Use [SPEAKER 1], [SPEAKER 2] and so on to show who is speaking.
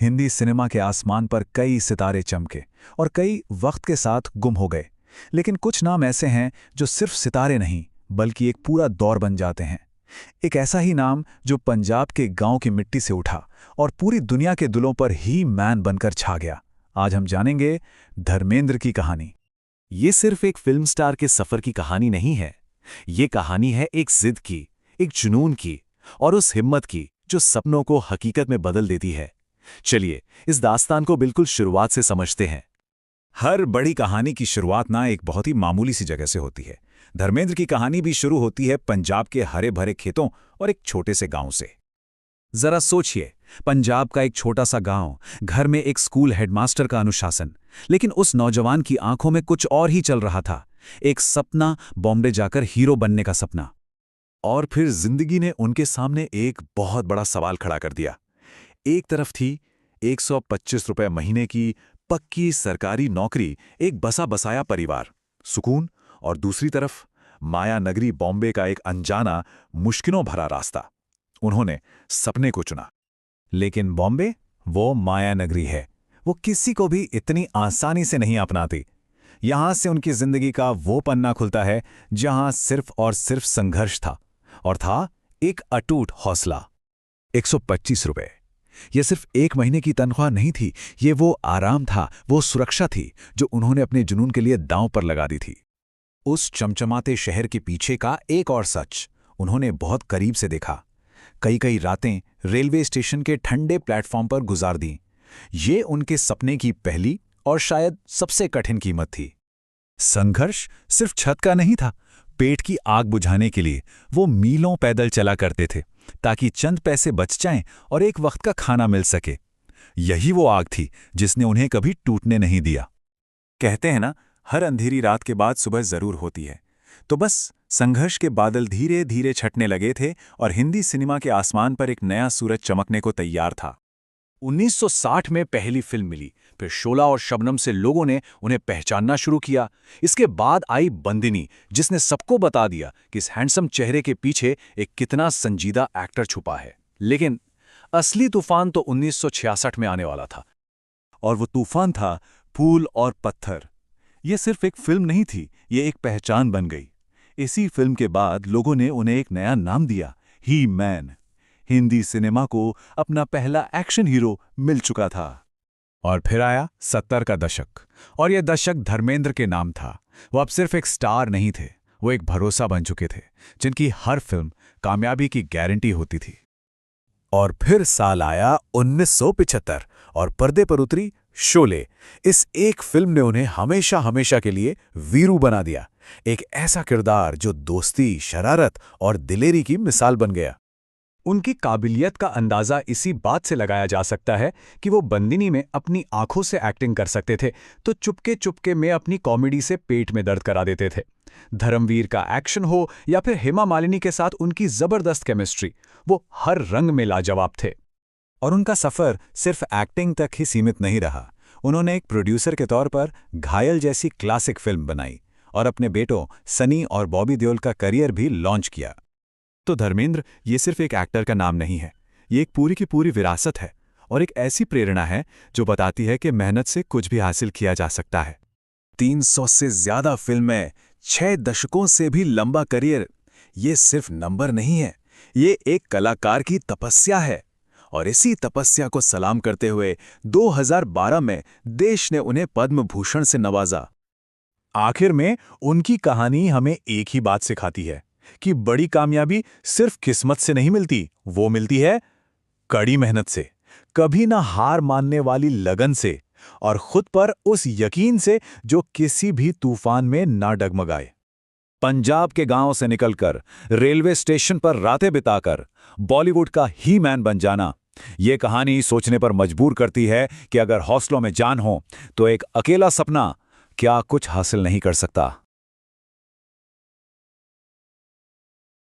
[SPEAKER 1] Hindi cinema के आसमान पर कई सितारे चमके और कई वक्त के साथ गुम हो गए। लेकिन कुछ नाम ऐसे हैं जो सिर्फ सितारे नहीं बल्कि एक पूरा दौर बन जाते हैं। एक ऐसा ही नाम जो पंजाब के गांव की मिट्टी से उठा और पूरी दुनिया के दिलों पर ही मैन बनकर छा गया। आज हम जानेंगे धर्मेंद्र की कहानी।
[SPEAKER 2] ये सिर्फ एक फिल्म स्टार के सफर की कहानी नहीं है। ये कहानी है एक जिद की, एक जुनून की और उस हिम्मत की जो सपनों को हकीकत में बदल देती है। चलिए इस दास्तान को बिल्कुल शुरुआत से समझते हैं।
[SPEAKER 1] हर बड़ी कहानी की शुरुआत ना एक बहुत ही मामूली सी जगह से होती है। धर्मेंद्र की कहानी भी शुरू होती है पंजाब के हरे भरे खेतों और एक छोटे से गांव से। जरा सोचिए, पंजाब का एक छोटा सा गांव, घर में एक स्कूल हेडमास्टर का अनुशासन, लेकिन उस नौजवान की आंखों में कुछ और ही चल रहा था। एक सपना, बॉम्बे जाकर हीरो बनने का सपना। और फिर जिंदगी ने उनके सामने एक बहुत बड़ा सवाल खड़ा कर दिया। एक तरफ थी 125 रुपए महीने की पक्की सरकारी नौकरी, एक बसा बसाया परिवार, सुकून, और दूसरी तरफ माया नगरी बॉम्बे का एक अनजाना, मुश्किलों भरा रास्ता। उन्होंने सपने को चुना। लेकिन बॉम्बे वो माया नगरी है, वो किसी को भी इतनी आसानी से नहीं अपनाती। यहां से उनकी जिंदगी का वो पन्ना खुलता है जहां सिर्फ और सिर्फ संघर्ष था, और था एक अटूट हौसला। 125 रुपए, यह सिर्फ एक महीने की तनख्वाह नहीं थी, ये वो आराम था, वो सुरक्षा थी जो उन्होंने अपने जुनून के लिए दांव पर लगा दी थी। उस चमचमाते शहर के पीछे का एक और सच उन्होंने बहुत करीब से देखा। कई कई रातें रेलवे स्टेशन के ठंडे प्लेटफॉर्म पर गुजार दी। ये उनके सपने की पहली और शायद सबसे कठिन कीमत थी। संघर्ष सिर्फ छत का नहीं था। पेट की आग बुझाने के लिए वो मीलों पैदल चला करते थे ताकि चंद पैसे बच जाएं और एक वक्त का खाना मिल सके। यही वो आग थी जिसने उन्हें कभी टूटने नहीं दिया। कहते हैं ना, हर अंधेरी रात के बाद सुबह जरूर होती है। तो बस संघर्ष के बादल धीरे धीरे छटने लगे थे और हिंदी सिनेमा के आसमान पर एक नया सूरज चमकने को तैयार था। 1960 में पहली फिल्म मिली, फिर शोला और शबनम से लोगों ने उन्हें पहचानना शुरू किया। इसके बाद आई बंदिनी, जिसने सबको बता दिया कि इस हैंडसम चेहरे के पीछे एक कितना संजीदा एक्टर छुपा है। लेकिन असली तूफान तो 1966 में आने वाला था, और वो तूफान था फूल और पत्थर। ये सिर्फ एक फिल्म नहीं थी, ये एक पहचान बन गई। इसी फिल्म के बाद लोगों ने उन्हें एक नया नाम दिया, ही मैन। हिंदी सिनेमा को अपना पहला एक्शन हीरो मिल चुका था। और फिर आया 70 का दशक, और यह दशक धर्मेंद्र के नाम था। वो अब सिर्फ एक स्टार नहीं थे, वो एक भरोसा बन चुके थे, जिनकी हर फिल्म कामयाबी की गारंटी होती थी। और फिर साल आया 1975 और पर्दे पर उतरी शोले। इस एक फिल्म ने उन्हें हमेशा हमेशा के लिए वीरू बना दिया। एक ऐसा किरदार जो दोस्ती, शरारत और दिलेरी की मिसाल बन गया। उनकी काबिलियत का अंदाजा इसी बात से लगाया जा सकता है कि वो बंदिनी में अपनी आंखों से एक्टिंग कर सकते थे, तो चुपके चुपके में अपनी कॉमेडी से पेट में दर्द करा देते थे। धर्मवीर का एक्शन हो या फिर हेमा मालिनी के साथ उनकी जबरदस्त केमिस्ट्री, वो हर रंग में लाजवाब थे। और उनका सफर सिर्फ एक्टिंग तक ही सीमित नहीं रहा। उन्होंने एक प्रोड्यूसर के तौर पर घायल जैसी क्लासिक फिल्म बनाई और अपने बेटों सनी और बॉबी देओल का करियर भी लॉन्च किया। तो धर्मेंद्र ये सिर्फ एक एक्टर का नाम नहीं है, ये एक पूरी की पूरी विरासत है और एक ऐसी प्रेरणा है जो बताती है कि मेहनत से कुछ भी हासिल किया जा सकता है। 300 से ज्यादा फिल्में, 6 दशकों से भी लंबा करियर, ये सिर्फ नंबर नहीं है, ये एक कलाकार की तपस्या है। और इसी तपस्या को सलाम करते हुए 2012 में देश ने उन्हें पद्म भूषण से नवाजा। आखिर में उनकी कहानी हमें एक ही बात सिखाती है कि बड़ी कामयाबी सिर्फ किस्मत से नहीं मिलती, वो मिलती है कड़ी मेहनत से, कभी ना हार मानने वाली लगन से, और खुद पर उस यकीन से जो किसी भी तूफान में ना डगमगाए। पंजाब के गांव से निकलकर रेलवे स्टेशन पर रातें बिताकर बॉलीवुड का ही मैन बन जाना, ये कहानी सोचने पर मजबूर करती है कि अगर हौसलों में जान हो तो एक अकेला सपना क्या कुछ हासिल नहीं कर सकता।